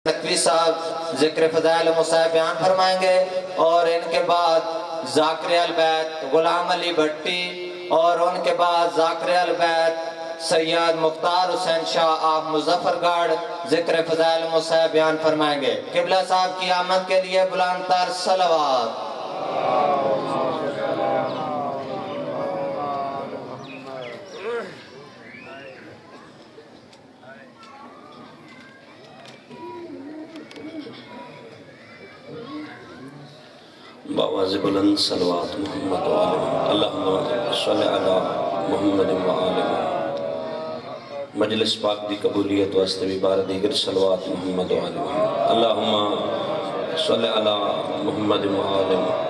نقوی صاحب ذکر فضائل مصعب بیان فرمائیں گے، اور ان کے بعد ذاکر البیت غلام علی بھٹی، اور ان کے بعد ذاکر البیت سید مختار حسین شاہ آپ مظفر گڑھ ذکر فضائل مصعب بیان فرمائیں گے۔ قبلہ صاحب کی آمد کے لیے بلند تر صلوات۔ باواز بلند صلوات محمد و آل محمد، اللہم صلی علی محمد و آل محمد۔ مجلس پاک دی قبولیت واسطے بھی بار دیگر صلوات محمد و آل محمد، اللہم صلی علی محمد و آل محمد۔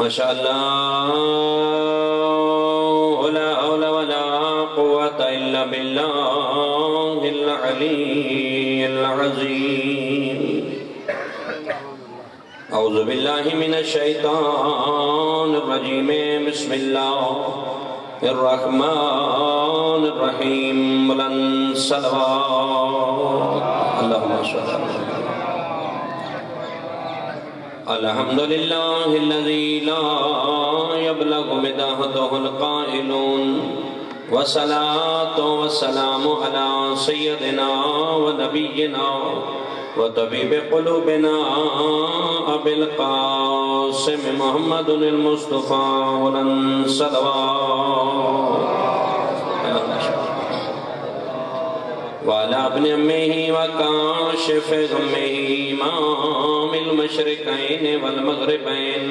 ماشاءاللہ لا حول ولا قوة الا باللہ العلی العظیم۔ اعوذ باللہ من الشیطان الرجیم، بسم اللہ الرحمن الرحیم، بلند صلوات۔ اللہم صلی اللہ علیہ وسلم۔ الحمدللہ الذی لا یبلغ مداحتہ القائلون، والصلاة والسلام علی سیدنا و نبینا وطبیب قلوبنا ابی القاسم محمد المصطفیٰ ولن صلوات وعلى ابن امه وكاشف غمه امام المشرقين والمغربين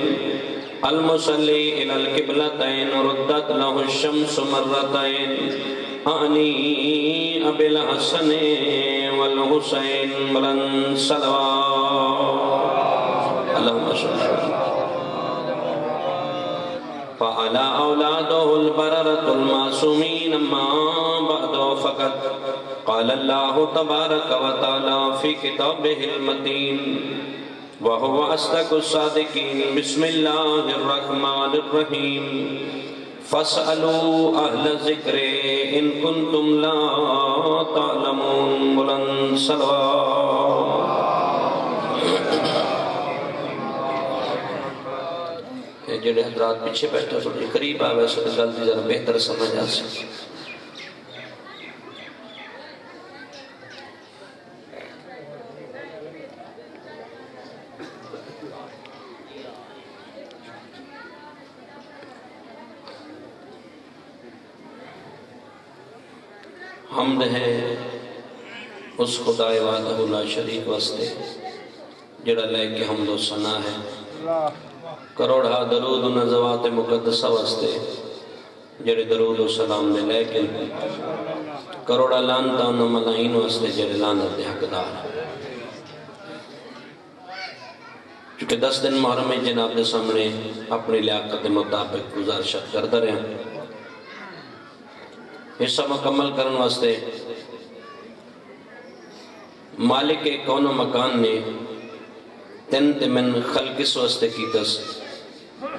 المصلي الى القبلتين ردت له الشمس مرتين آنی ابی الحسن والحسین بلند صلوات۔ اللہم صلی اللہ فعلا اولادہ البررة المعصومین اما بعد فقط قال اللہ تبارک و تعالی فی کتابہ المتین وہو اصدق الصادقین، بسم اللہ الرحمن الرحیم، فاسألوا اہل الذکر ان کنتم لا تعلمون، بلند صلوات۔ جڑے حضرات پیچھے بیٹھے تھوڑی قریب آوے سو گل دی ذرا بہتر سمجھ آ سکے۔ حمد ہے اس خدا وحدہ لا شریک واسطے جڑا لے کے حمد و ثنا ہے، کروڑا درود و نزوات مقدسہ واسطے جڑے درود و سلام دے لے کے، کروڑا لانتان و ملائین واسطے جڑے لانت دے حقدار۔ چونکہ 10 دن محرم میں جناب دے سامنے اپنی لیاقت مطابق گزارشت کردہ رہے ہیں، حصہ مکمل کرن واسطے مالک کون و مکان نے تنت من خلق اس واسطے کی تس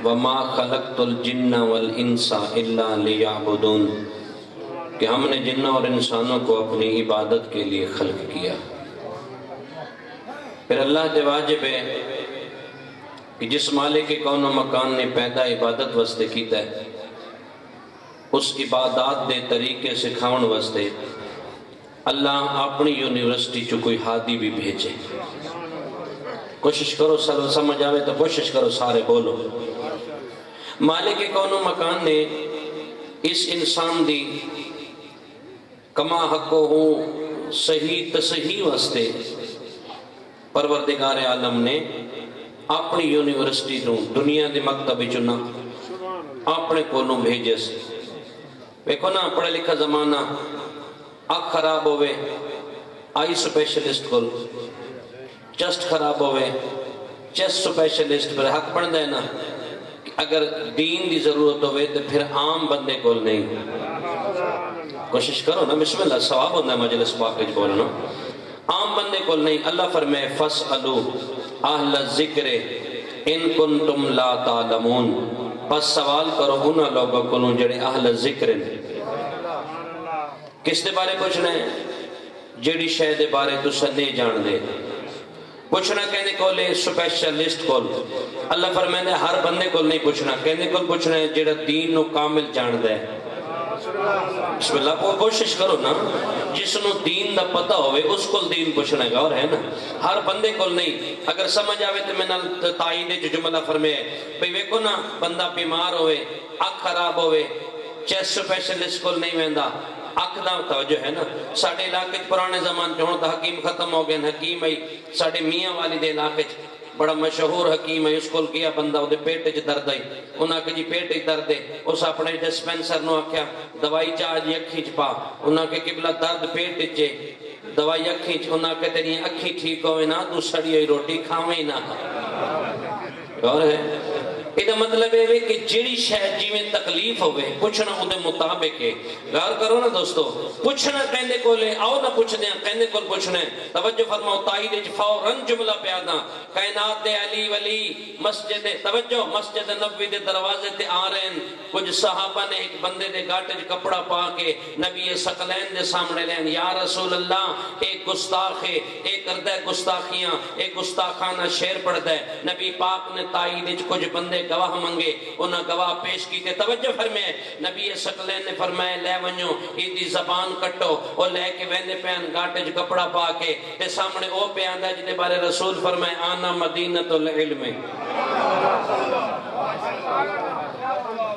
وما خلقت الجن والانس الا لیعبدون، کہ ہم نے جنوں اور انسانوں کو اپنی عبادت کے لیے خلق کیا۔ پھر اللہ دے واجب ہے کہ جس مالک کون و مکان نے پیدا عبادت واسطے کیتا ہے، اس عبادات دے طریقے سکھاؤن واسطے اللہ اپنی یونیورسٹی چو کوئی ہادی بھی بھیجے۔ کوشش کرو سمجھ آوے تو کوشش کرو سارے بولو۔ مالک کون و مکان نے اس انسان دی کما حقو ہوں صحیح تصحیح واسطے پروردگار عالم نے اپنی یونیورسٹی تو دنیا دی مکتبی چنا اپنے کونوں بھیجے سے۔ ویکھو نا پڑھے لکھا زمانہ آنکھ خراب ہوئے آئی سپیشلسٹ کول، چسٹ خراب ہوئے چسٹ سپیشلسٹ پر حق پڑھ دے نا، اگر دین دی ضرورت ہوئے تو پھر عام بندے کول نہیں۔ کوشش کرو نا، بسم اللہ ثواب ہوتا ہے مجلس پاکج بولنا، عام بندے کول نہیں۔ اللہ فرمائے فَاسْأَلُوا اہل الذکر ان کنتم لا تعلمون، پس سوال کرو انہا لوگوں کو جڑے اہل ذکر ہیں۔ کس دے بارے پوچھنا ہے؟ جیڑی شے دے بارے تسا نہیں جان دے پوچھنا کہنے کو لے سپیشلسٹ کول اللہ فرمائے ہر بندے کو نہیں پوچھنا کہنے کو پوچھنا ہے جیڑا دین نو کامل جان دے بسم اللہ کوشش کرو نا جس نو دین دا پتہ ہوئے اس کو دین پوچھنا گا اور ہے نا ہر بندے کو نہیں اگر سمجھ آوے تو میں نال تائید جو جملہ فرمائے بھئی ویکو نا بندہ بیمار ہوئے آنکھ خراب ہوئے چیسٹ سپیشلسٹ کو نہیں ویندا آنکھ دا توجہ ہے نا ساڑھے علاقے پرانے زمان جہاں تا حکیم ختم ہو گئے حکیم ہے ساڑھے میاں والی دے علاقے بڑا مشہور حکیم ہے اس کو کیا بندہ وہ پیٹ چ درد ہے انہاں کہ جی پیٹ چ درد ہے اس اپنے ڈسپینسر نو آکھیا دوائی چاہ جی اکھی چ پا انہاں کہ قبلہ درد پیٹ چ دوائی اکھی چ انہاں کہ تیری اکھی ٹھیک ہوئے نا تو سڑی ہوئی روٹی کھاویں نا اور ہے یہ مطلب ہے کہ جیڑی شاید جی میں تکلیف ہوئے پوچھنا اندے مطابق ہے غور کرو نا دوستو پوچھنا کہنے کو لے آؤ نہ پوچھ دیں کہنے کو پوچھنے توجہ فرماؤ تائید فوراً جملہ پیادا کائنات دے علی ولی مسجد توجہ مسجد نبوی دے دروازے تے آ رہے ہیں کچھ صحابہ نے ایک بندے دے گاٹے کپڑا پا کے نبی ثقلین دے سامنے لین یا رسول اللہ ایک گستاخ ہے ایک کردہ گستاخیاں ایک گستاخانہ شیر پڑھتا ہے نبی پاک نے تائید کچھ بندے گواہ منگے انہاں گواہ پیش کی تے توجہ فرمائے نبی ثقلین نے فرمائے لے ونجو ایدی زبان کٹو اور لے کے ویندے پہن گاٹے جو کپڑا پا کے تے سامنے او پہ آندہ جنے بارے رسول فرمائے آنا مدینۃ العلم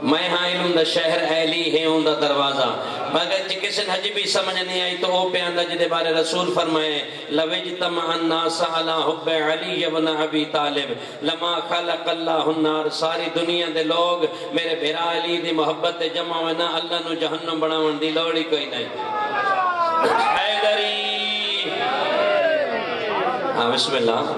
میں ہاں علم دا شہر اہلی ہے ہوں دا دروازہ مگر کسی حجی بھی سمجھ نہیں آئی تو او پہ آندہ جدے بارے رسول فرمائے لوجتم الناس علی حب علی ابن ابی طالب لما خلق اللہ النار ساری دنیا دے لوگ میرے بھیرا علی دی محبت جمع ہونا اللہ نو جہنم بناون دی لوڑی کوئی نہیں حیدری ہاں بسم اللہ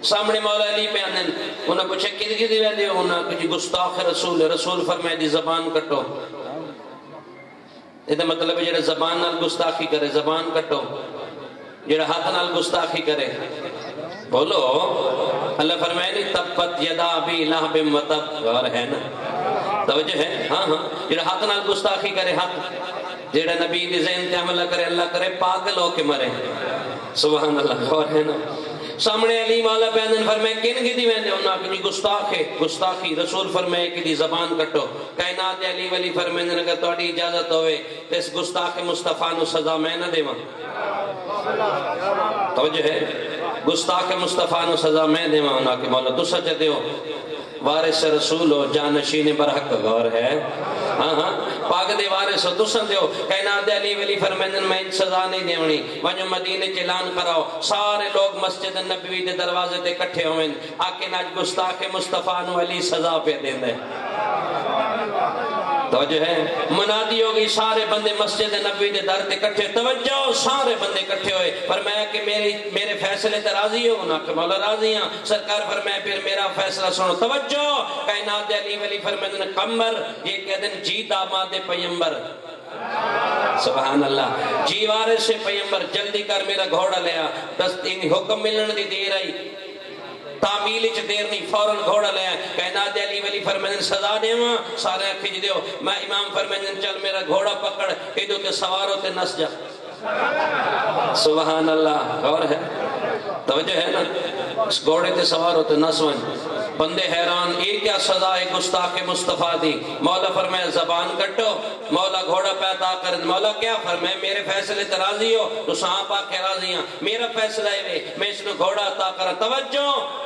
سامنے مولا علی پہ آنے انہوں نے پوچھے کدی دی ویدے ہو انہوں نے گستاخ رسول رسول فرمائے دی زبان کٹو یہ مطلب ہے جڑا زبان نال گستاخی کرے زبان کٹو جڑا ہاتھ نال گستاخی کرے بولو اللہ فرمائے نہیں تبت یدا ابی لہب وتب غور ہے نا توجہ ہے ہاں ہاں جڑا ہاتھ نال گستاخی کرے ہاتھ جڑا نبی دی ذہن تے عمل کرے اللہ کرے پاگل ہو کے مرے سبحان اللہ غور ہے نا سامنے علی مولا پیندن فرمائے کن کی دی ویندے انہاں کی گستاخ ہے گستاخی رسول فرمائے کہ دی زبان کٹو کائنات علی ولی فرمائے اگر تہاڈی اجازت ہوئے تے اس گستاخ مصطفیٰ نو سزا میں نہ دیواں توجہ ہے گستاخ مصطفیٰ نو سزا میں دیواں انہاں کہ مولا تو سچ دیو وارث رسول ہو جانشین برحق غور ہے ہاں ہاں پاک دے وارث ہو تسن دیو کائنات علی ولی فرمائن میں سزا نہیں دیونی ونجو مدینے چ اعلان کراؤ سارے لوگ مسجد نبوی دے دروازے تے اکٹھے ہوئیں آکے ناج گستاخ مصطفیٰ نو علی سزا پہ دیندے توجہ ہے منادی ہوگی سارے بندے مسجد نبوی دے در تے اکٹھے توجہ سارے بندے اکٹھے ہوئے فرمایا کہ میرے فیصلے تے راضی ہو نا کہ مولا راضی ہیں سرکار فرمایا پھر میرا فیصلہ سنو توجہ کائنات علی ولی فرمائے قمر یہ کہہ دن جی داماد پیمبر سبحان اللہ جی وارث سے پیمبر جلدی کر میرا گھوڑا لیا بس حکم ملن دی دیر آئی تعمیل چ دیر نہیں فوراً گھوڑا لیا کائنات علی ولی فرمائے سزا دیواں سارے کھچ دیو میں امام فرمائے چل میرا گھوڑا پکڑ ادو تے سوارو تے نس جا سبحان اللہ غور ہے توجہ ہے نا اس گھوڑے تے سوارو تے نس ون بندے حیران یہ کیا سزا ہے گستاخ مصطفیٰ دی مولا فرمائے زبان کٹو مولا گھوڑا پیدا کر مولا کیا فرمائے میرے فیصلے تے راضی ہو تو صحابہ کے راضی ہیں میرا فیصلہ ہے میں اس نے گھوڑا عطا کر توجہ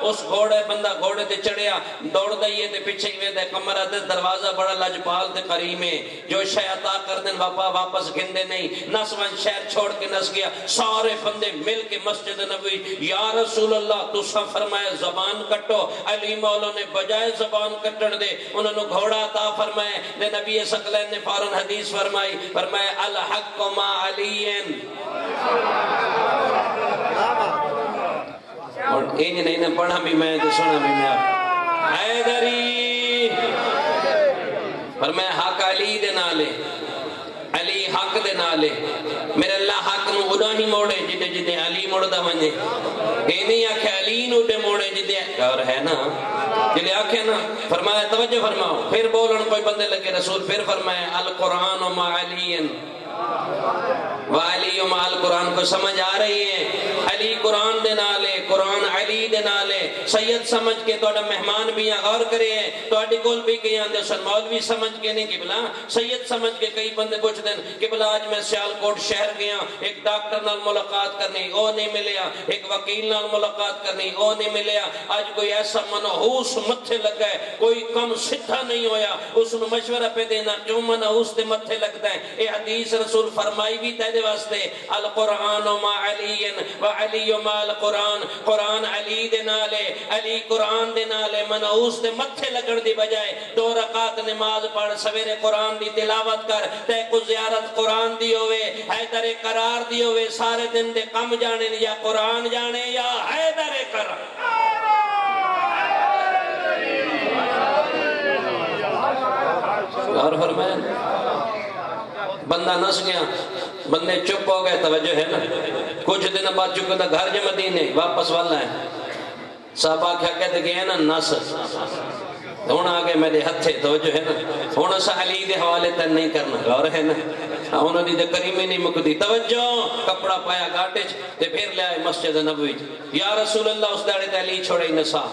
اس گھوڑے بندہ گھوڑے تے چڑھیا دوڑ دئیے تے پیچھے ہی دے کمرہ تے دروازہ بڑا لجپال تے کریم ہے جو شے عطا کر دن واپس گندے نہیں نس ون شہر چھوڑ کے نس گیا سارے بندے مل کے مسجد نبوی یا رسول اللہ تسا فرمائے زبان کٹو علی مولا نے بجائے زبان کٹن دے انہوں نے گھوڑا عطا فرمائے دے نبی ثقلین نے فوراً حدیث فرمائی فرمائے الحق ما علین اور این نہیں پڑھا بھی میں تو سنا بھی میں حیدری فرمائے حق علی دے نالے علی حق دے نالے میرے اللہ حق نو ادا ہی موڑے جدے جدے علی موڑدا ونجے اے نہیں آکھے علی نو دے موڑے جدے اور ہے نا جدے آکھے نا فرمایا توجہ فرماؤ پھر بولن کوئی بندے لگے رسول پھر فرمایا القرآن ما علین وعلی مال قرآن کو سمجھ آ رہی ہے؟ علی قرآن دے نالے، قرآن علی دے نالے، سید سمجھ کے توڑا مہمان بھی یہاں غور کرے ہیں، توڑی کول بھی کئی آندے سن مولوی سمجھ کے نہیں قبلہ، سید سمجھ کے کئی بندے پوچھ دیں قبلہ آج میں سیالکوٹ شہر گیا، ایک ڈاکٹر نال ملاقات کرنی او نہیں ملیا، ایک وکیل نال ملاقات کرنی او نہیں ملیا، آج کوئی ایسا منحوس متھے لگا ہے، کوئی کم سدھا نہیں ہویا، اس نے مشورہ پہ دینا کیوں منحوس دے متھے لگتا ہے؟ اے حدیث رسول فرمائی بھی تیدے واسطے القرآن ما علی و علی ما القرآن، قرآن علی دے نالے، علی قرآن دے نالے، منحوس دے متھے لگن دی بجائے 2 رکعت نماز پڑھ، سویرے قرآن دی تلاوت کر، تے کو زیارت قرآن دی ہوئے، حیدر قرار دی ہوئے، سارے دن دے کم جانے یا قرآن جانے یا حیدر قرار۔ اور فرمائے بندہ نس گیا، بندے چپ ہو گئے، توجہ ہے نا، کچھ دن بعد چکے تھا گھر جے مدینے واپس والا ہے، صحابہ کیا کہتے گئے نا نس ہونا آگے میرے ہتھے، توجہ ہے نا، ہونا سا علی دے حوالے تن نہیں کرنا، اور ہے نا ہونا دی دے کریمی نہیں مکدی، توجہ کپڑا پایا گاٹے تے پھر لے آئے مسجد نبوی، یا رسول اللہ اس داڑے تے علی چھوڑے نسا،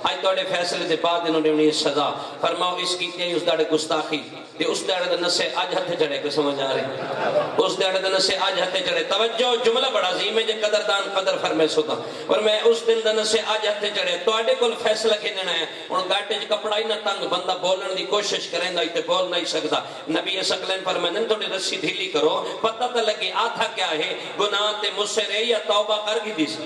آج توڑے فیصلے دے بعد انہوں نے انہیں سزا فرماؤ اس کی کیا اس داڑے گستاخی تے اس داڑے دے نسے آج ہتھے چڑھے کو سمجھ آ رہے، اس داڑے دے نسے آج ہتھے چڑھے، توجہ جملہ بڑا عظیم ہے جے قدردان قدر فرمے سوتا، اور میں اس دن دے نسے آج ہتھے چڑھے تو آڈے کل فیصلہ کھیننا ہے، ان گاٹے جے کپڑا ہی نہ تنگ بندہ بولن دی کوشش کریں دا تے بول نہیں سکتا، نبی سکلین فرمائن تھوڑی رسی ڈھیلی کرو، پتہ تا لگی آتھا کیا ہے، گناہ تے مسرے یا توبہ کر گی دیسی،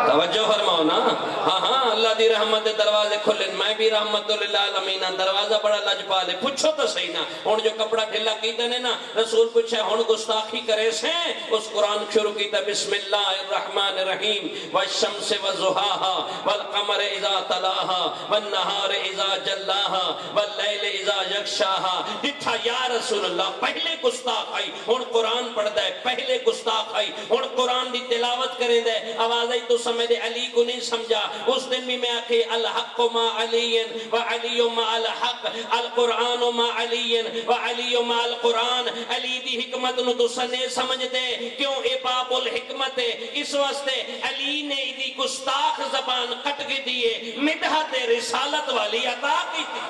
توجہ فرماؤ نا، ہاں ہاں اللہ دی رحمت دروازے کھلن، میں بھی رحمت للہ العالمین، دروازہ بڑا لجپا لے، پوچھو تو صحیح نا، ہون جو کپڑا ڈھلا کیتا نے نا، رسول پوچھے ہون گستاخی کرے سے، اس قرآن شروع کیتا بسم اللہ الرحمن الرحیم، والشمس والضحاها والقمر اذا تلاها والنہار اذا جلاها واللیل اذا یغشاها، دٹھا یا رسول اللہ پہلے گستاخ آئی، ہون قرآن پڑھ دے، پہلے گستاخ آئی، ہون قرآن دی تلاوت کرے دے، آواز آئی تو سمجھ علی کو نہیں سمجھا، اس دن بھی میں آکھے الحق ما علی وعلی ما الحق، القرآن ما علی وعلی ما القرآن، علی دی حکمت نو تو سنے سمجھ دے، کیوں اے باب الحکمت ہے، اس واسطے علی نے دی گستاخ زبان کٹ کے دیئے، مدحت رسالت والی عطا کی تھی،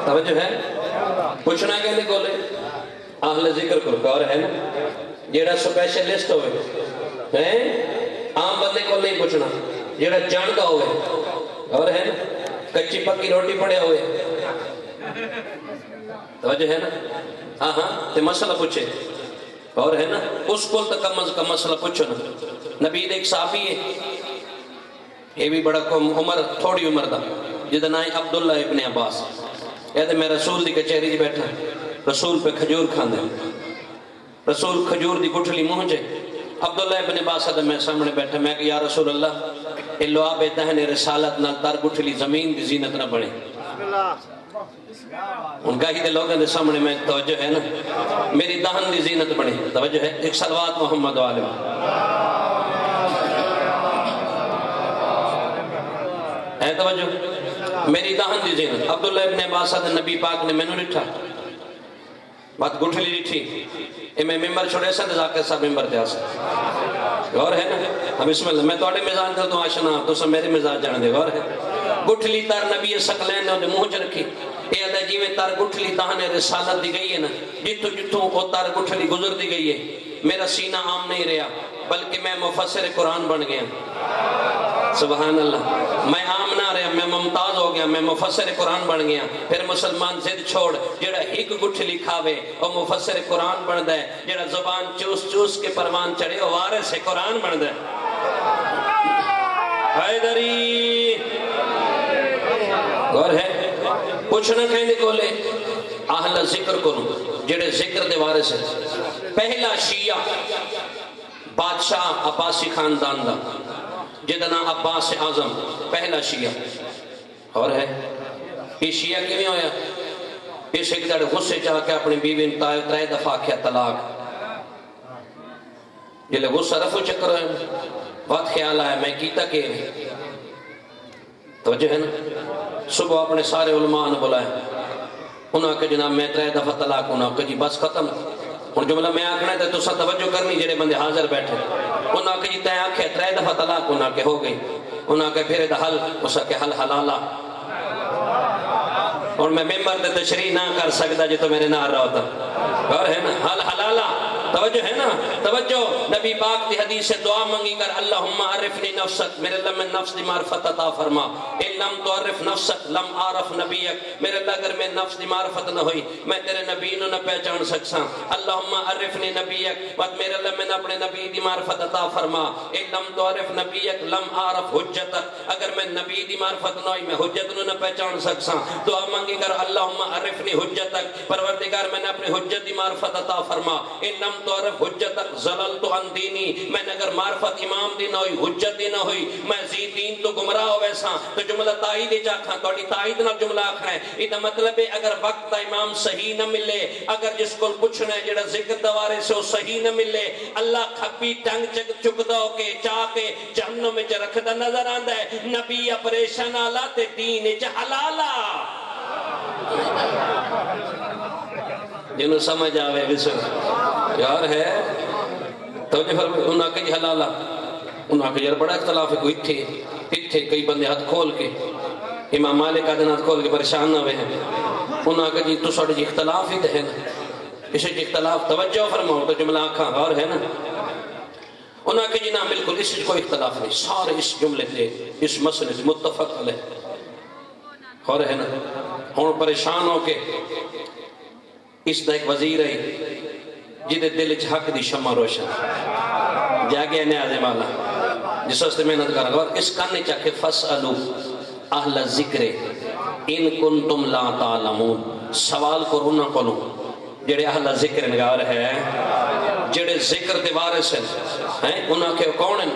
توجہ ہے، پوچھنا کہنے کو لے اہل ذکر کو اور ہے نا جیڑا سپیشلسٹ ہوئے عام بندے کو نہیں پوچھنا، جیڑا جانتا ہوئے اور ہے نا کچی پکی روٹی پڑے ہوئے، توجہ ہے نا، ہاں ہاں تے مسئلہ پوچھے اور ہے نا اس کو تک کم از کم مسئلہ پوچھو نا، نبی دے ایک صحابی ہے یہ بھی بڑا عمر تھوڑی عمر دا جدہ نائیں عبداللہ ابن عباس، کہتے میں رسول دی کچہری دی بیٹھا، رسول پہ کھجور کھان دے، رسول کھجور دی گٹھلی مہنجے، عبداللہ ابن عباس میں سامنے بیٹھا، میں کہ یا رسول اللہ لعاب دہن رسالت نال تر گٹھلی زمین دی زینت نہ بڑھے، ان کا ہی دے لوگوں دے سامنے میں توجہ ہے نا میری دہن دی زینت بڑھے، توجہ ہے، ایک صلوات محمد عالم ہے، توجہ میری دہن دی زینت، عبداللہ ابن عباس نبی پاک نے میں نے لٹھا بات گٹھلی لٹھی، میں ممبر چھوڑے سا ذاکر صاحب ممبر دیا سا غور ہے نا، بسم اللہ میں توڑے مزاج تھا تو آشنا تو سب میرے مزاج جانے دے، غور ہے گٹھلی تار نبی سکلین نے انہیں منہ رکھی، اے ادھا جی میں تار گٹھلی تاہنے رسالت دی گئی ہے نا، جتو جتو وہ تار گٹھلی گزر دی گئی ہے، میرا سینہ عام نہیں رہا بلکہ میں مفسر قرآن بن گیا، سبحان اللہ، میں عام نہ رہا، میں ممتاز ہو گیا، میں مفسر قرآن بن گیا، پھر مسلمان زد چھوڑ جڑا ایک گٹھلی کھاوے وہ مفسر قرآن بن دے، جڑا زبان چوس چوس کے پروان چڑھے وہ وارث قرآن بن دے، حیدری غور ہے، پوچھنا کہنے کو لے اہل ذکر کروں جڑے ذکر دے وارث ہیں، پہلا شیعہ بادشاہ عباسی خاندان دا جدنا عباس اعظم پہلا شیعہ اور ہے، یہ شیعہ کیوں ہویا، اس ایک دڑ غصے چاہ کے اپنی بیوی انتائے ترائے دفعہ کیا طلاق، جلے غصہ رفو چکر ہے، وقت خیال آیا میں کیتا کہ توجہ ہے نا، صبح اپنے سارے علماء نے بلائے، انہاں کہ جناب میں 3 دفعہ طلاق ہونا کہ جی بس ختم ہوں جملہ میں آکھنا ہے تو توجہ کرنی جڑے بندے حاضر بیٹھے انہاں کہ جی تین آکھے 3 دفعہ طلاق ہونا کہ ہو گئی انہاں کہ پھر حل اس کہ حل حلالہ اور میں ممبر تے تشریح نہ کر سکتا جی تو میرے نہ رہا ہوتا اور ہے نا حل حلالہ توجہ ہے نا توجہ نبی پاک دی حدیث سے دعا منگی کر اللہم عرفنی نفسک میرے اللہ میں نفس دی معرفت عطا فرما ان لم تعرف نفسک لم عارف نبیک میرے اللہ اگر میں نفس دی معرفت نہ ہوئی میں تیرے نبی نو نہ پہچان سکساں اللہم عرفنی نبیک وقت میرے اللہ میں اپنے نبی دی معرفت عطا فرما ان لم تعرف نبیک لم عارف حجتک اگر میں نبی دی معرفت نہ ہوئی میں حجت نو نہ پہچان سکساں دعا منگی کر اللہم عرفنی حجتک پروردگار میں اپنے حجت دی معرفت عطا فرما ان لم تعرف حجتک زللت عن دینی میں اگر معرفت امام دی نہ ہوئی حجت دی نہ ہوئی میں زی دین تو گمراہ ہو ویسا تو جملہ تائید جاکھاں توڑی تائید نہ جملہ آکھنا ہے یہ مطلب ہے اگر وقت دا امام صحیح نہ ملے اگر جس کو پوچھنا ہے جڑا ذکر دوارے سے وہ صحیح نہ ملے اللہ کھپی ٹنگ چکدا ہو کے چاہ کے جہنم میں رکھدا نظر آندا ہے نبی اپریشن آلا تے دین چ حلالا جنہوں سمجھ آوے بسر یار ہے توجہ فرمائے انہاں کہ حلالہ انہاں کہ یار بڑا اختلاف ہے کوئی اتھے کئی بندے ہاتھ کھول کے امام مالک آدھے ہاتھ کھول کے پریشان نہ ہوئے ہیں انہاں کہ جی تو ساڑھے جی اختلاف ہی دے نا اسے جی اختلاف توجہ فرماؤ تو جملہ آنکھاں اور ہے نا انہاں کہ جی نا بالکل اس کوئی اختلاف نہیں سارے اس جملے سے اس مسئلے سے متفق علیہ اور ہے نا ہون پریشان ہو کے اس دا ایک وزیر ہے جدے دل حق دی شمع روشن جاگے نیازے والا جس واسطے محنت کر رہا اور اس کہنے چاہے فَاسْأَلُوا اہل ذکر ان کنتم لا تعلمون سوال کرو نہ کلو جڑے اہل ذکر نگار ہے جڑے ذکر دے وارث ہیں انہاں کے کون ہیں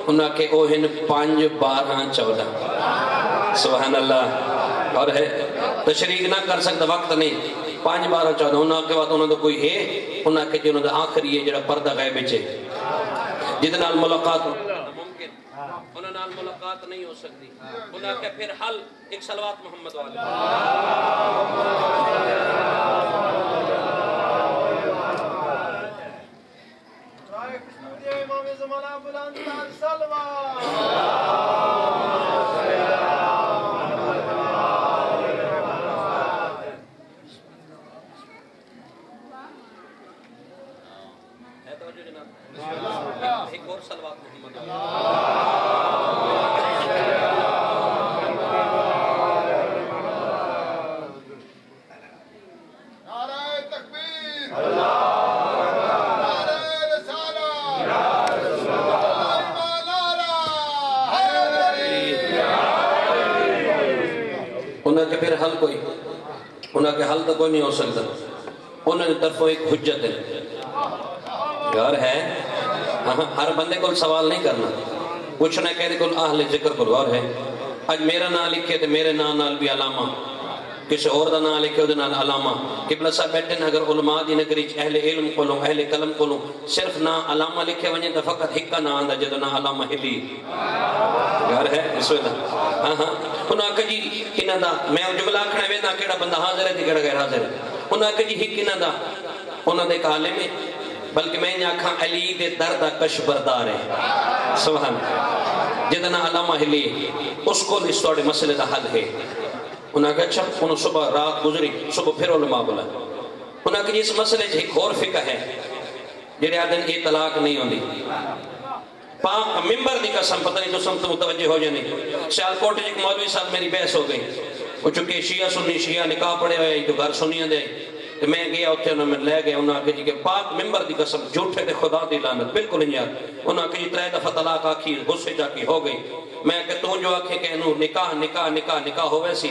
انہاں کے او ہیں 5 12 14 سبحان اللہ اور ہے تشریح نہ کر سکتا وقت نہیں 5 12 14 انہاں کے بعد انہاں دا کوئی ہے انہاں کے جو انہاں دا آخری ہے جڑا پردہ غیب ہے جدے نال ملاقات ممکن انہاں نال ملاقات نہیں ہو سکتی انہاں کے پھر حل ایک صلوات محمد والے امام زمانہ بلند سلوات ایک اور صلوات محمد نعرہ تکبیر نعرہ رسالہ انہاں کے پھر حل کوئی انہاں کے حل تو کوئی نہیں ہو سکتا انہاں نے طرف ایک حجت ہے یار ہے ہر بندے کو سوال نہیں کرنا پوچھنا کہہ دے کو اہل ذکر کو اور ہے آج میرا نام لکھے تو میرے نال بھی علامہ کسی اور دا نام لکھے وہ نال علامہ قبلہ صاحب بیٹھے نا اگر علماء دی نگری اہل علم کولوں اہل قلم کولوں صرف نا علامہ لکھے ونجے تو فقط ہکا نا آندا جدو نا علامہ ہلی یار ہے اس ویلہ انہاں کہ جی انہاں دا میں جملہ آکھنا وینا کیڑا بندہ حاضر ہے تے کیڑا غیر حاضر ہے انہاں کہ جی ہک انہاں دا انہاں دے ایک عالم ہے بلکہ میں نے آکھاں علی دے درد کش بردار ہے سبحان جدنا علامہ ہلی اس کو اس توڑے مسئلے دا حل ہے انہاں کہ اچھا انہوں صبح رات گزری صبح پھر علماء بولا انہاں کہ اس مسئلے ایک اور فقہ ہے جڑے آدن یہ طلاق نہیں ہوندی پاک ممبر دی قسم پتہ نہیں تو سمت متوجہ ہو جانے سیالکوٹ ایک مولوی صاحب میری بحث ہو گئی وہ چونکہ شیعہ سنی شیعہ نکاح پڑے ہوئے تو گھر سنیاں دے تو میں گیا اتھے انہوں میں لے گئے انہوں نے کہا کہ پاک ممبر دی قسم جھوٹے تے خدا دی لعنت بالکل نہیں یاد انہوں نے کہا 3 دفعہ طلاق آکھی غصے جا کی ہو گئی میں کہ تو جو آکھے کہ انہوں نکاح نکاح نکاح نکاح ہوئے سی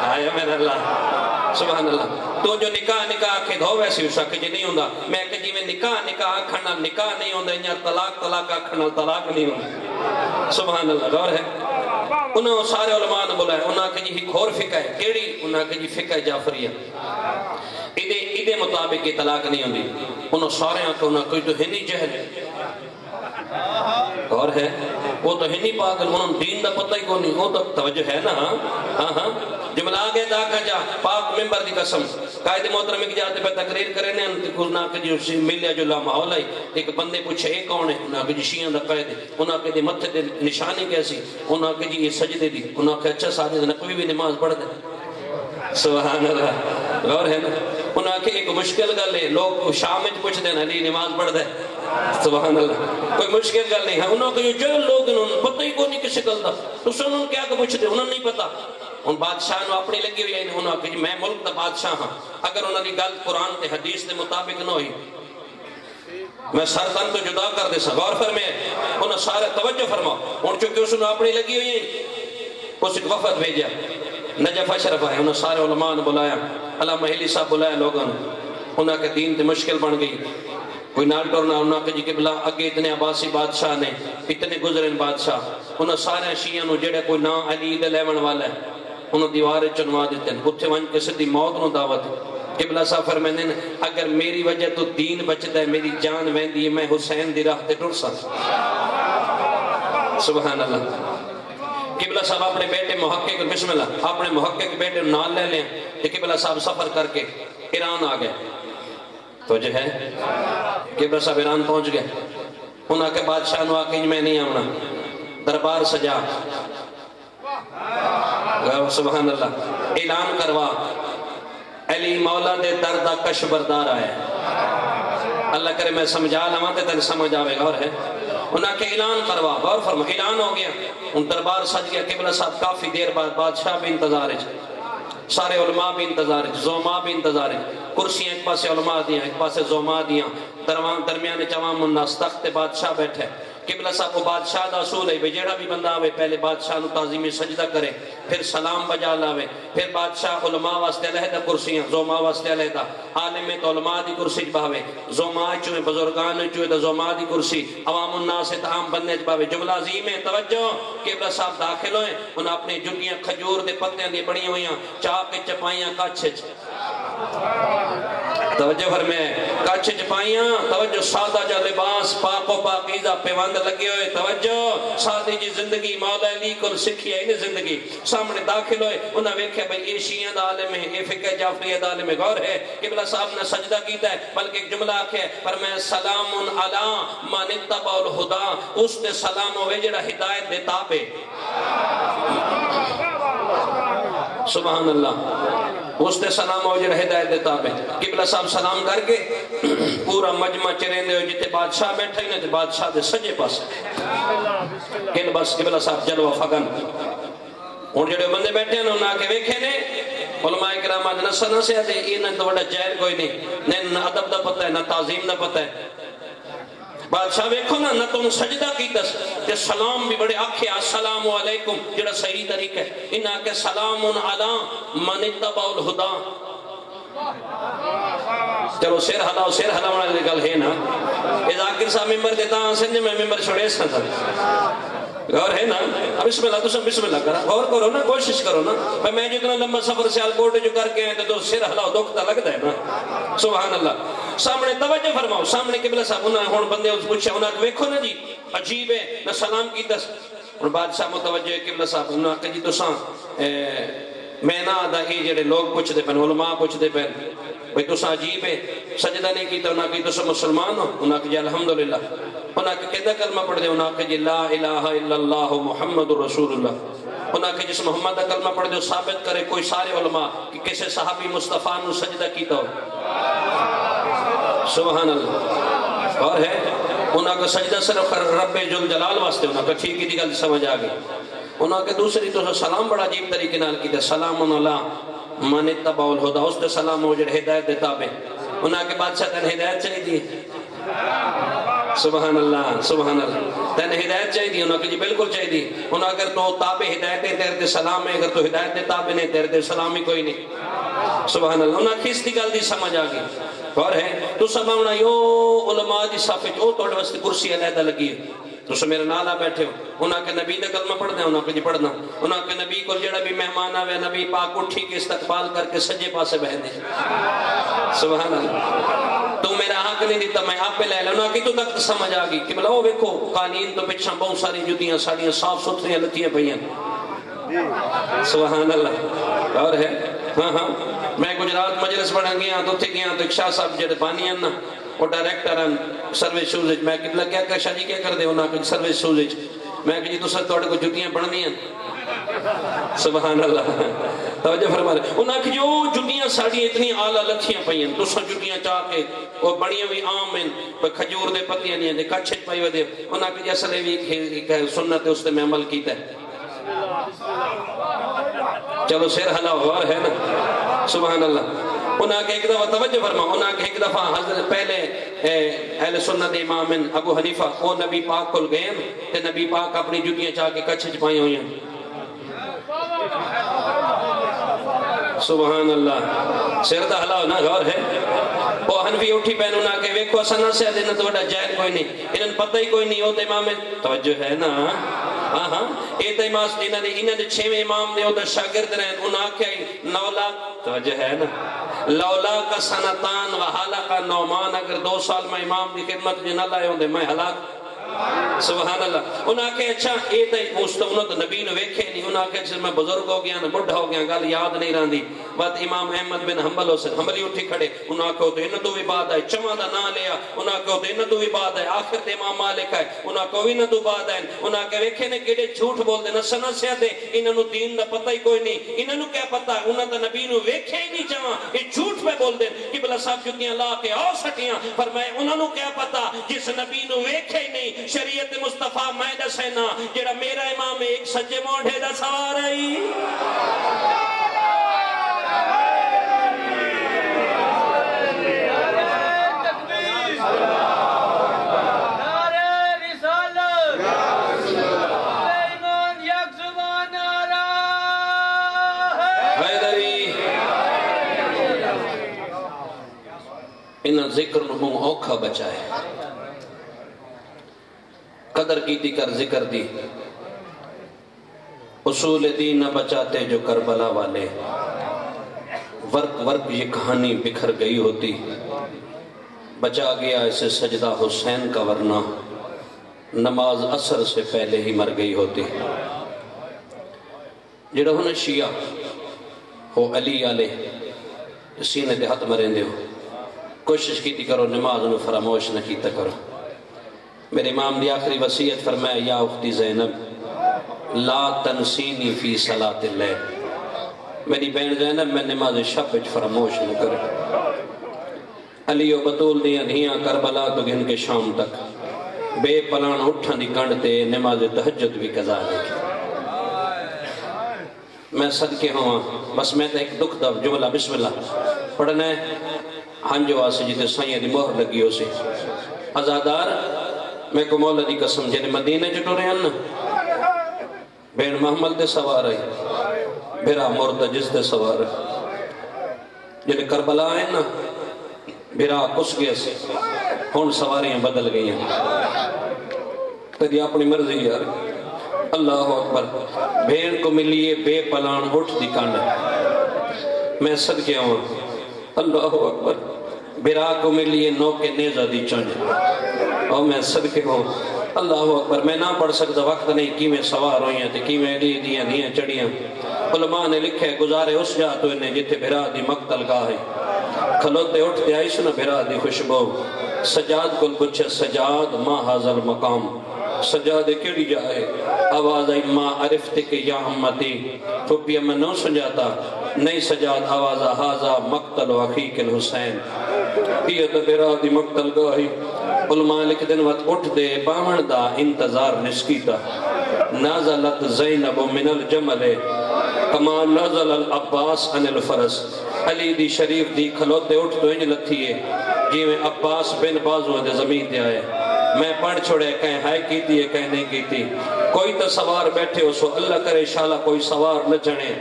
آیا میرا اللہ سبحان اللہ تو جو نکاح نکاح آکھے ہوئے سی اسا کہ جی نہیں ہوندہ میں کہ جی میں نکاح نکاح آکھنا نکاح نہیں ہوندہ انہوں طلاق طلاق آکھنا طلاق نہیں ہوندہ سبحان اللہ غور ہے انہوں سارے علماء نے بولا ہے انہوں کہ جی ایک اور فقہ ہے کیڑی انہوں کہ جی فقہ جعفریہ ادھے مطابق یہ طلاق نہیں ہوندی انہوں سارے آنکھ انہوں کوئی تو ہی نہیں جہل اور ہے وہ تو ہی نہیں پاگل انہوں نے دین دا پتہ ہی کو نہیں وہ تو توجہ ہے نا ہاں ہاں جملہ آگے دا کا جا پاک ممبر دی قسم قائد محترم کی جاتے پہ تقریر کرے نے انہاں کہ جی ملیا جو لا ماحول ہے ایک بندے پوچھے اے کون ہے انہاں کہ جی شیعہ دا قائد ہے انہاں کہ دی متھے تے نشانی کیسی انہاں کہ جی یہ سجدے دی انہاں کہ اچھا ساجد نقوی بھی نماز پڑھ دے سبحان اللہ غور ہے نا انہاں کہ ایک مشکل گل ہے لوگ شام وچ پوچھ دے علی نماز پڑھ دے سبحان اللہ کوئی مشکل گل نہیں ہے انہوں کہ جو لوگ انہوں پتہ ہی کوئی نہیں کسی گل دا تو انہوں کیا کہ پوچھ دے انہوں نہیں پتا ان بادشاہ نے اپنی لگی ہوئی ہے انہوں کہ میں ملک دا بادشاہ ہاں اگر انہوں نے گل قرآن تے حدیث دے مطابق نہ ہوئی میں سر تن تو جدا کر دے سا غور فرمائے انہوں سارے توجہ فرماؤ ان چونکہ اس نے اپنی لگی ہوئی ہے اس ایک وفد بھیجا نجف اشرف ہے انہوں سارے علماء نے بلایا علامہ محلی صاحب بلایا لوگوں نے انہوں کے دین تے مشکل بن گئی کوئی نال ٹورنا انہوں کہ جی قبلہ اگے اتنے عباسی بادشاہ نے اتنے گزرن بادشاہ انہوں سارے شیعہ نو جڑے کوئی نا علی دے لیون والا ہے انہوں دیوارے چنوا دیتے ہیں اتھے ون کے صدی موت نو دعوت قبلہ صاحب فرمائنے ہیں اگر میری وجہ تو دین بچتا ہے میری جان ویندی ہے میں حسین دی راہ تے ٹر سا سبحان اللہ قبلہ صاحب اپنے بیٹے محقق بسم اللہ اپنے محقق بیٹے نال لے لیں کہ قبلہ صاحب سفر کر کے ایران آ گئے تو جو ہے قبلہ صاحب ایران پہنچ گئے انہاں کے بادشاہ نو آکے میں نہیں آونا دربار سجا سبحان اللہ اعلان کروا علی مولا دے دردہ کش بردار آئے اللہ کرے میں سمجھا لما تے تن سمجھ آوے گا اور ہے انہاں کے اعلان کروا غور فرما اعلان ہو گیا ان دربار سج گیا قبلہ صاحب کافی دیر بعد بادشاہ بھی انتظار ہے سارے علماء بھی انتظار ہے زوما بھی انتظار ہے کرسیاں ایک پاسے علماء دیاں ایک پاسے زوما دیاں درمیان چوام الناس تخت بادشاہ بیٹھے قبلہ صاحب کو بادشاہ دا اصول ہے بے جیڑا بھی بندہ آوے پہلے بادشاہ نو تعظیمی سجدہ کرے پھر سلام بجا لاوے پھر بادشاہ علماء واسطے علیحدہ کرسیاں زوما واسطے علیحدہ عالم تو علماء دی کرسی باوے زوما چوئے بزرگان چوئے دا زوما دی کرسی عوام الناس عام بندے باوے جملہ عظیم ہے توجہ قبلہ صاحب داخل ہوئے انہاں اپنی جنیاں کھجور دے پتیاں دی بڑی ہوئیاں چاک چپائیاں کچھ توجہ فرمائے کچھ چپائیاں توجہ سادہ جا لباس پاک و پاکیزہ پیوند لگے ہوئے توجہ سادی جی زندگی مولا علی کو سکھی ہے زندگی سامنے داخل ہوئے انہاں ویکھے بھئی اے شیعہ دا عالم ہے اے فقہ جعفریہ دا عالم ہے غور ہے قبلہ صاحب نے سجدہ کیتا ہے بلکہ ایک جملہ آکھے فرمایا سلام علی من اتبع الہدی اس تے سلام ہوئے جڑا ہدایت دے تابع سبحان اللہ اس تے سلام ہو جڑا ہدایت دیتا ہے قبلہ صاحب سلام کر کے پورا مجمع چرین دے ہو جتے بادشاہ بیٹھے ہیں تے بادشاہ دے سجے پاس کہ بس قبلہ صاحب جلوہ فگن اور جڑے بندے بیٹھے ہیں انہوں نے آکے ویکھے نے علماء کرام آج نہ سے آتے انہیں تو بڑا جہل کوئی نہیں نہ ادب دا پتہ ہے نہ تعظیم دا پتہ ہے بادشاہ ویکھو نہ تم سجدہ کی دس تے سلام بھی بڑے آکھے السلام علیکم جڑا صحیح طریقہ ہے انہاں کے سلام علی من اتبع الہدی چلو سیر ہلاؤ والی گل ہے نا ذاکر صاحب ممبر دیتا ہاں سنجھ میں ممبر چھوڑے سا تھا غور ہے نا بسم اللہ تو سب بسم اللہ کرا غور کرو نا کوشش کرو نا میں جتنا لمبا سفر سیال کوٹ جو کر کے آئے تو سر ہلاؤ دکھتا لگتا ہے نا سبحان اللہ سامنے توجہ فرماؤ سامنے قبلہ صاحب انہاں ہون بندے اس پوچھے انہاں کہ ویکھو نا جی عجیب ہے نہ سلام کی دس اور بادشاہ متوجہ ہے قبلہ صاحب انہاں کہ جی تو ساں میں نہ آدھا ہی جڑے لوگ پوچھ دے پہن علماء پوچھ دے پہن بھئی تو ساں عجیب ہے سجدہ نہیں کیتا انہاں کہ تو ساں مسلمان ہو انہاں کہ جی الحمدللہ انہاں کہ کہتا کلمہ پڑھ دے انہاں کہ جی لا الہ الا اللہ محمد رسول اللہ انہاں کہ جس محمد کا کلمہ پڑھ دے ثابت کرے کوئی سارے علماء کہ کسے صحابی مصطفیٰ نو سجدہ کیتا ہو سبحان اللہ اور ہے انہاں کا سجدہ صرف رب جلال واسطے انہاں کا ٹھیک ہی گل سمجھ آ گئی انہاں کے دوسری تو سلام بڑا عجیب طریقے نال کیتا سلام علی من اتبع الہدی اس تے سلام ہو جڑے ہدایت دے تابع انہاں کے بادشاہ تن ہدایت چاہیے دی سبحان اللہ تن ہدایت چاہیے دی انہاں کہ جی بالکل چاہیے دی انہاں اگر تو تابع ہدایت ہے تیرے تے سلام ہے اگر تو ہدایت دے تابع نہیں تیرے تے سلام ہی کوئی نہیں سبحان اللہ انہاں کس دی گل دی سمجھ آ گئی اور ہے تو سب ہونا یو علماء دی صافی جو توڑ واسطے کرسی علیحدہ لگی ہے تو سب میرے نالا بیٹھے ہو انہاں کے نبی دا کلمہ پڑھ دیں انہاں کے جی پڑھنا انہاں کے نبی کو جڑا بھی مہمان آوے نبی پاک اٹھی کے استقبال کر کے سجے پاسے بہن دیں سبحان اللہ تو میرا حق نہیں دیتا میں آپ پہ لے لینا کہ تو تک سمجھ آ گئی کہ بلا وہ ویکھو قانین تو پچھا بہت ساری جدیاں ساڑیاں صاف ستھریاں لتیاں پہیاں سبحان اللہ اور ہے ہاں ہاں میں گجرات مجلس پڑھا گیا تو تھے گیا تو ایک شاہ صاحب جڑے پانی ہیں نا وہ ڈائریکٹر ہیں سروس شوز میں کتنا کیا کہ شاہ جی کیا کر دے انہاں کہ سروس شوز میں کہ جی تو سر توڑے کو جتیاں پڑھنی ہیں سبحان اللہ توجہ فرما رہے انہاں کہ جو جتیاں ساڑی اتنی آلہ لتھیاں پہیاں تو سر جتیاں چاہ کے وہ بڑیاں بھی عام ہیں پر کھجور دے پتیاں نہیں ہیں دے کچھت پائی ودے انہاں کہ جیسا لے بھی سنت ہے اس نے میں عمل کیتا ہے چلو سیر حلا ہوار ہے نا سبحان اللہ انہاں کے ایک دفعہ توجہ فرما انہاں کے ایک دفعہ حضرت پہلے اہل سنت امام ابو حنیفہ وہ نبی پاک کل گئے تے نبی پاک اپنی جتیاں چاہ کے کچھ چپائی ہوئی ہیں سبحان اللہ سیر دا حلا ہونا غور ہے وہ حنفی اٹھی پہن انہاں کے ویکھو سنہ سے دینا تو بڑا جائل کوئی نہیں انہاں پتہ ہی کوئی نہیں ہوتے امام توجہ ہے نا ہاں ہاں ایتا امام انہاں نے 6 امام نے ہوتا شاگرد رہے انہاں کے 9 لاکھ توجہ ہے نا لولا کا سنتان و حالا کا نومان اگر 2 سال میں امام دی خدمت جنہ لائے ہوں دے میں ہلاک سبحان اللہ انہاں کے اچھا ایتا مستونہ تو نبی نے ویکھے نہیں انہاں کے جس میں بزرگ ہو گیا نا بڑھا ہو گیا گال یاد نہیں رہن دی بات امام احمد بن حنبل حسن حنبلی اٹھی کھڑے انہاں کو تو انہوں تو بھی بات ہے چمہ دا نہ لیا انہاں کو تو انہوں تو بھی بات ہے آخر تے امام مالک ہے انہاں کو بھی نہ تو بات ہے انہاں کے ویکھے نے کیڑے جھوٹ بول دے نہ سنہ سے دے انہوں نے دین دا پتہ ہی کوئی نہیں انہوں کیا پتہ ہے انہوں نے نبی نے ویکھے ہی نہیں چمہ یہ جھوٹ پہ بول دے کہ بلا صاحب جتیاں لا کے آؤ سٹیاں فرمائے انہوں نے کیا پتہ جس نبی نے ویکھے ہی نہیں شریعت مصطفیٰ میں دسینا جڑا میرا امام ایک سجے موڑے دا سوار ہے انہاں ذکر نمو اوکھا بچائے قدر کی تھی کر ذکر دی اصول دین نہ بچاتے جو کربلا والے ورق ورق یہ کہانی بکھر گئی ہوتی بچا گیا اسے سجدہ حسین کا ورنہ نماز عصر سے پہلے ہی مر گئی ہوتی جڑا ہونا شیعہ ہو علی آلے سینے دے ہاتھ مریں دے ہو کوشش کی تھی کرو نماز انہوں فراموش نہ کیتا کرو میرے امام دی آخری وصیت فرمایا یا اختی زینب لا تنسینی فی صلاۃ اللیل میری بہن زینب میں نماز شب وچ فراموش نہ کرے علی و بطول دیاں دھیاں کربلا تو گن کے شام تک بے پلان اٹھن دی کنڈ تے نماز تہجد بھی قضا لے میں صدقے ہوں بس میں تے ایک دکھ دا جملہ بسم اللہ پڑھنا ہے ہنجو آسے جیتے سائیں دی مہر لگی ہو سی ازادار میں کو مولا دی قسم جنہیں مدینہ جٹو رہے ہیں نا بین محمل دے سوار ہے بھرا مرتجز دے سوار ہے جنہیں کربلا ہیں نا بھرا کس گئے سے ہون سواریاں بدل گئی ہیں تیری اپنی مرضی یار اللہ اکبر بھین کو ملیے بے پلان اٹھ دی کانڈ میں صدقے ہوں اللہ اکبر بھرا کو ملیے نو کے نیزہ دی چنج اور میں صدقے ہوں اللہ اکبر میں نہ پڑھ سکتا وقت نہیں کی میں سوار ہوئی ہیں کی میں دی دیاں دیاں چڑیاں علماء نے لکھے گزارے اس جا تو انہیں جتے بھرا دی مقتل گاہ ہے کھلوتے اٹھتے آئیش نہ بھرا دی خوشبو سجاد کل پچھے سجاد ما حاضر مقام سجاد کیڑی جائے آواز آئی ما عرفت کے یا امتی پھپیا میں نو سنجاتا نہیں سجاد آواز حاضا مقتل و عقیق الحسین یہ تو بھرا دی مقتل گاہی علماء لکھ دن وقت اٹھ دے باون دا انتظار نسکیتا نازلت زینب من الجمل کما نازل العباس عن الفرس علی دی شریف دی کھلوتے اٹھ تو انج لتھیے جی میں عباس بن بازو دے زمین دے آئے میں پڑھ چھوڑے کہیں ہائے کیتی ہے کہیں نہیں کیتی کوئی تو سوار بیٹھے ہو سو اللہ کرے شالا کوئی سوار نہ جنے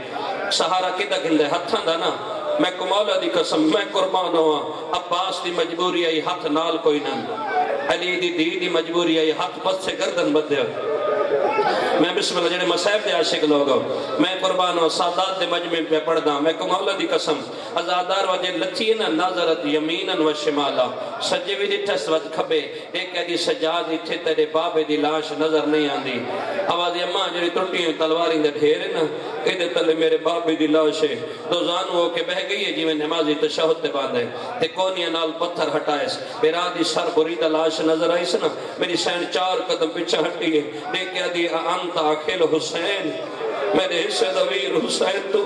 سہارا کدہ گندے ہتھاں دا نا میں کو مولا دی قسم میں قربان ہوا عباس دی مجبوری آئی ہاتھ نال کوئی نن علی دی دی مجبوری آئی ہاتھ پس سے گردن بدے میں بسم اللہ جڑے مصائب دے عاشق لوگ میں قربان ہوں سادات دے مجمع پہ پڑھدا میں کہوں مولا دی قسم ازادار وجہ لچھی نا نظرت یمینا و شمالا سجے بھی ڈٹھس ود کھبے ایک کہہ دی سجاد اتھے تیرے بابے دی لاش نظر نہیں آندی آواز اماں جڑی ٹوٹی ہوئی تلواری دے ڈھیر نا کہ تلے میرے بابے دی لاش ہے دو زان ہو کے بہ گئی ہے جی میں نمازی تشہد تے باندھے تے کونیا نال پتھر ہٹائیس میرا دی سر بریدہ لاش نظر آئیس نا میری سین 4 قدم پیچھے ہٹی ہے دیکھ دی انت آخل حسین میرے حصے دویر حسین تو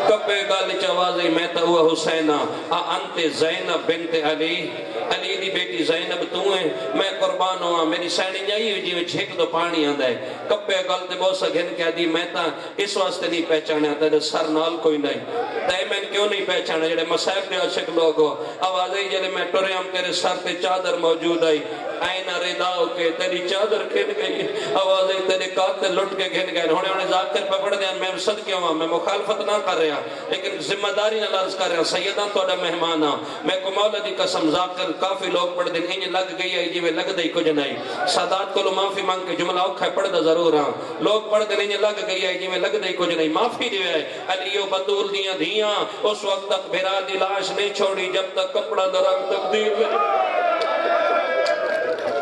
کبے گال چوازی میں تا ہوا حسینہ انت زینب بنت علی علی دی بیٹی زینب تو ہیں میں قربان ہوا میری سینی جائی ہوئی جی میں چھک دو پانی آندہ ہے کبے گال تے بہت سا گھن کہہ دی میں تا اس واسطے نہیں پہچانے آتا ہے سر نال کوئی نہیں تے میں کیوں نہیں پہچانے جڑے مصائب دے عاشق لوگ ہو آوازیں جلے میں ٹوریام تیرے سر تے چادر موجود آئی آئینہ رداؤ کے تیری چادر کھن گئی آوازیں تیرے قاتل لٹ کے گھن گئے ہونے ذاکر پہ پڑھ دیا میں صدقے ہوا میں مخالفت نہ کر رہا لیکن ذمہ داری نہ لرز کر رہا سیدان توڑا مہمانا میں کو مولا دی قسم ذاکر کافی لوگ پڑھ دیں انہیں لگ گئی ہے جی میں لگ دئی کچھ نہیں سادات کو لو معافی مانگ کے جملہ اوکھا ہے پڑھ دا ضرور ہاں لوگ پڑھ دیں انہیں لگ گئی ہے جی میں لگ دئی کچھ نہیں معافی دیوے ہے علیو بطول دیاں دھیاں اس وقت تک بھیرا دی لاش نہیں چھوڑی جب تک کپڑا درنگ تقدیر میں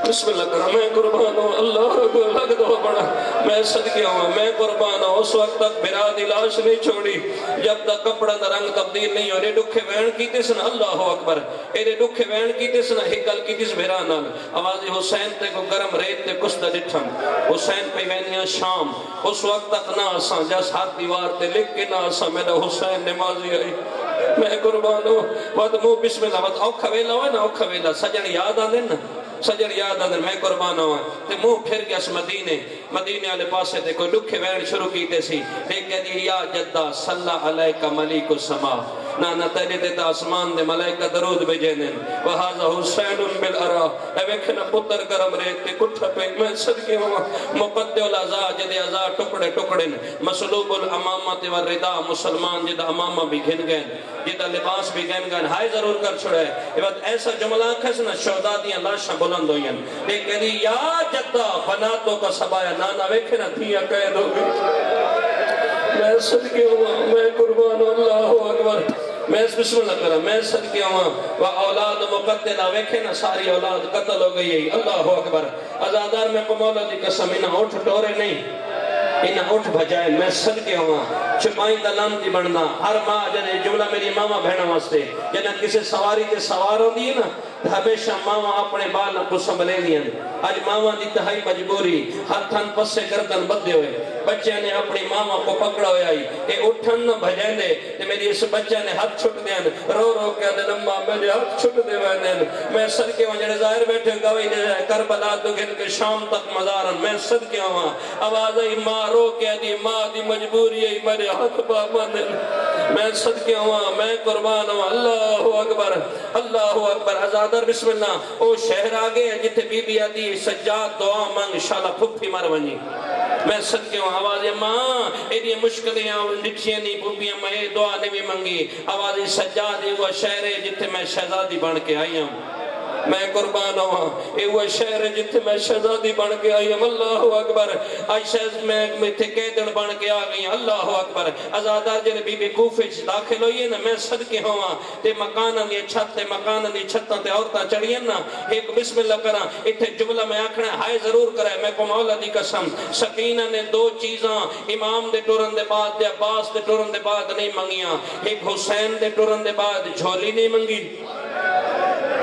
بسم اللہ کرا میں قربان ہوں اللہ کو لگ دو بڑا میں صدقے ہوں میں قربان ہوں اس وقت تک بھرا دی لاش نہیں چھوڑی جب تک کپڑا دا رنگ تبدیل نہیں ہو رہے دکھے وین کی تسن اللہ اکبر ایرے دکھے وین کی تسن ہکل کی تس بھرا نال آوازی حسین تے کو گرم ریت تے کسدہ ڈٹھم حسین پہ وینیاں شام اس وقت تک نہ آسان جس ہاتھ دیوار تے لکھ کے نہ آسان میرا حسین نمازی آئی میں قربان ہوں وقت مو بسم اللہ وقت اوکھا ویلا ہوئے نا اوکھا ویلا سجن یاد آدھے نا سجن یاد آدھر میں قربان ہوا تے منہ پھر گیا اس مدینے والے پاسے تے کوئی لکھے وین شروع کیتے سی دیکھ کہ دی یا جدہ صلی علیکہ ملیک السما نانا تیرے تے آسمان دے ملائکہ درود بجینن وہذا حسین بالعرا اے ویکھنا پتر کرم ریت تے کٹھا پہ میں صدقے ہوا مقدع العزا جدے عزا ٹکڑے ٹکڑن مسلوب الامامت والردا مسلمان جدہ امامہ بھی گھن گئن جدہ لباس بھی گھن گئن ہائے ضرور کر چھڑے یہ بات ایسا جملہ کھسنا شہدہ دیاں لاشاں بلند ہوئین دیکھ کہ دی یا جدہ بناتوں کا سبایا نانا ویکھنا دیا قید ہو گئی میں صدقے ہوا میں قربان اللہ اکبر میں اس بسم اللہ کرا میں صدقے ہوا و اولاد مقتلہ ویکھے نا ساری اولاد قتل ہو گئی ہے اللہ اکبر ازادار میں کو مولا دی قسم انہا اٹھ ٹورے نہیں انہا اٹھ بھجائے میں صدقے ہوا چھپائیں دلان دی بڑھنا ہر ماں جنہیں جملہ میری ماما بہنہ واسطے جنہیں کسی سواری تے سوار ہو دی نا ہمیشہ ماما اپنے بال کو سنبھلے دیا آج ماما دی تہائی مجبوری ہتھن پسے گردن بدے ہوئے بچے نے اپنی ماما کو پکڑا ہویا ہی اے اٹھن نہ بھجین دے تے میری اس بچے نے ہاتھ چھٹ دیا رو رو کے دے نمہ میرے ہاتھ چھٹ دے ویدن میں صدقے ہوں جڑے ظاہر بیٹھے گواہی دے کربلا تو گھن کے شام تک مزارن میں صدقے ہوں آواز ای ماں رو کے دی ماں دی مجبوری ای میرے ہاتھ بابا دے میں صدقے ہوں میں قربان ہوں اللہ اکبر اللہ اکبر ازادر بسم اللہ او شہر آگے جتے بی بی آدھی سجاد دعا مانگ شالا پھپی مر ونی میں صدقے ہوں آوازیں ماں ایڈی مشکلیں نٹھیاں نہیں پھپیاں میں دعا نہیں منگی آوازیں سجاد وہ شہر ہے جتے میں شہزادی بن کے آئی ہوں میں قربان ہوا اے وہ شہر جتے میں شہزادی بن کے آئی ہوں اللہ اکبر آج شہز میں تھے قیدن بن کے آگئی اللہ اکبر ازادار جنہیں بی بی کوفے داخل ہوئی ہے نا میں صدقے ہوا تے مکانن یہ چھت تے مکانن یہ چھتاں تے عورتاں چڑھیں نا ایک بسم اللہ کرا اتھے جملہ میں آکھنا ہائے ضرور کرے میں کو مولا دی قسم سکینہ نے 2 چیزاں امام دے ٹورن دے بعد دے عباس دے ٹورن دے بعد نہیں منگیاں ایک حسین دے ٹورن دے بعد جھولی نہیں منگی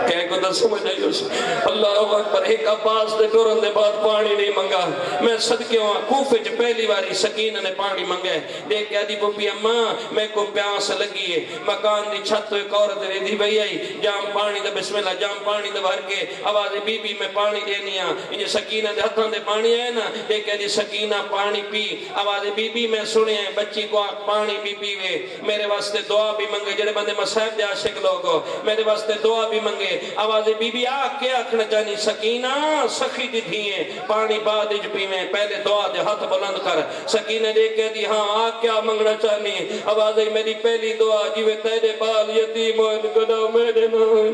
کہہ کو دل سمجھ آئی اس اللہ اکبر ایک عباس دے ٹورن دے بعد پانی نہیں منگا میں صدقے ہوں کوفے جو پہلی باری سکینہ نے پانی منگے دیکھ کہ دی پپی اماں میں کو پیاس لگی ہے مکان دی چھت تو ایک عورت ریدھی بھئی آئی جام پانی دے بسم اللہ جام پانی دے بھر کے آواز بی بی میں پانی دینیا انہیں سکینہ دے ہتھاں دے پانی آئے نا دیکھ کہ دی سکینہ پانی پی آواز بی بی میں سنے ہیں بچی کو پانی بھی پیوے میرے واسطے دعا بھی منگے جڑے بندے مصائب دے عاشق لوگو میرے واسطے دعا بھی منگے آواز بی بی آکے آکھنا چاہنی سکینہ سخی دی دھیئے پانی بعد اج پیویں پہلے دعا دے ہاتھ بلند کر سکینہ دے کے دی ہاں آکے آ منگنا چاہنی آواز میری پہلی دعا جیوے تیرے بال یتیم ہوئے گڑا میرے نوئے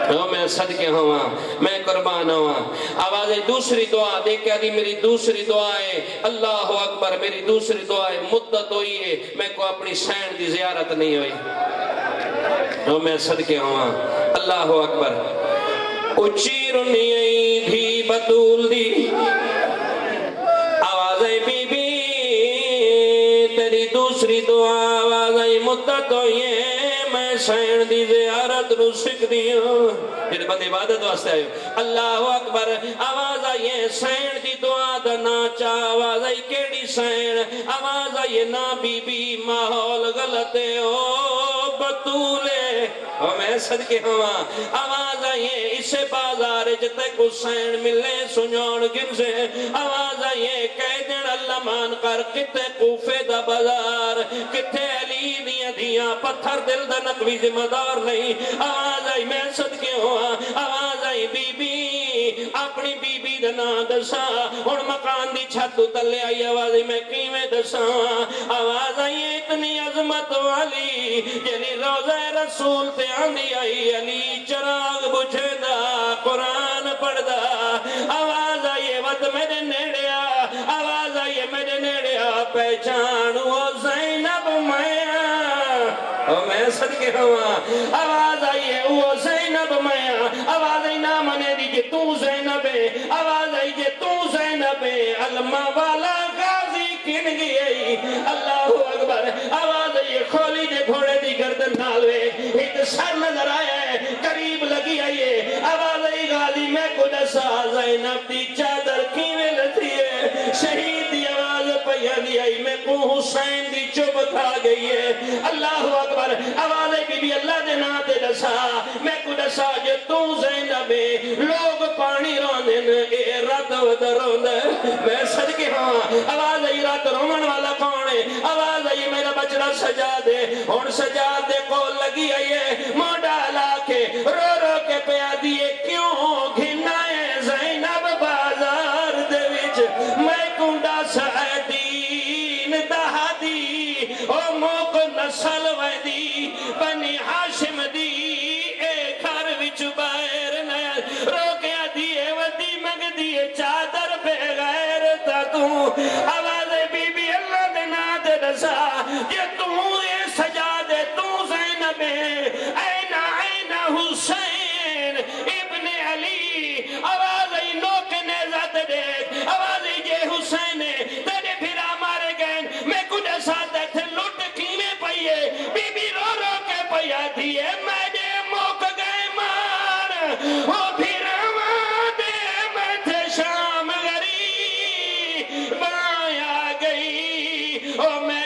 میں صدقے ہوا میں قربان ہوا آواز دوسری دعا دے کے دی میری دوسری دعا ہے اللہ اکبر میری دوسری دعا ہے مدت ہوئی ہے میں کو اپنی سین دی زیارت نہیں ہوئی میں صدقے ہوا اللہ اکبر اچھی رنی دھی بطول دی آواز بی بی تیری دوسری دعا آواز مدت ہوئی ہے میں سین دی زیارت رو سکھ دیوں جنہیں بندے عبادت واسطے آئے اللہ اکبر آواز آئیے سین دی دعا دا ناچا آواز آئی کیڑی سین آواز آئیے نا بی بی ماحول غلطے او بطولے اور میں صدقے ہوا آواز آئیے اسے بازار جتے کو سین ملے سنجھوڑ گن سے آواز آئیے کہہ دن اللہ مان کر کتے کوفے دا بازار کتے علی دیا دیا پتھر دل دا نقوی ذمہ دار نہیں آواز آئی میں صدقے ہوا آواز آئی بی بی اپنی بی بی دنا دسا اور مکان دی چھتو تلے آئی آواز آئی میں کیویں دسا آواز آئی اتنی عظمت والی یعنی روزہ رسول تے آندی آئی علی چراغ بجھے دا قرآن پڑھ دا آواز آئی وقت میرے نیڑیا آواز آئی میرے نیڑیا پہچانو زینب میاں اور میں صدقے ہوا آواز آئیے وہ زینب میاں آواز آئی نامنے دیجئے تو زینب ہے آواز آئی جے تو زینب ہے علمہ والا غازی کن گئی اللہ اکبر آواز آئیے کھولی دے گھوڑے دی گردن نالوے ایک سر نظر آیا ہے قریب لگی آئیے آواز آئی غازی میں کو دسا زینب دی چادر کیویں لتھی ہے شہید دی آواز پہیا دی آئی میں کو حسین دی چوب کھا گئی ہے اللہ اکبر آواز ہے بی بی اللہ دے نا دے دسا میں کو دسا جو تو زینب لوگ پانی روندن اے رات ودر روندن میں صدقے ہاں آواز ہے رات رومن والا کون ہے آواز ہے میرا بچڑا سجا دے ہون سجا دے کو لگی آئیے موڈا لا کے رو رو کے پیا دیئے کیوں گھنائے زینب بازار دے وچ میں کنڈا سعیدین دہادی او موک نسل ویدی بنی حاشم دی اے گھر وچ باہر نیا روکیا دیئے ودی مگ دیئے چادر بے غیر تا تو آواز بی بی اللہ دے نا دے دسا یہ تو یہ سجا دے تو زینب اینا اینا حسین ابن علی آواز ای نوک نیزت دیکھ آواز ای جے حسین تیرے پھرا مارے گئن میں کچھ ساتھ تھے لٹ کیویں پئیے بی بی رو رو کے پیا دیئے میں دے موک گئے مار او پھرا دے میں تھے شام غریب آیا گئی او میں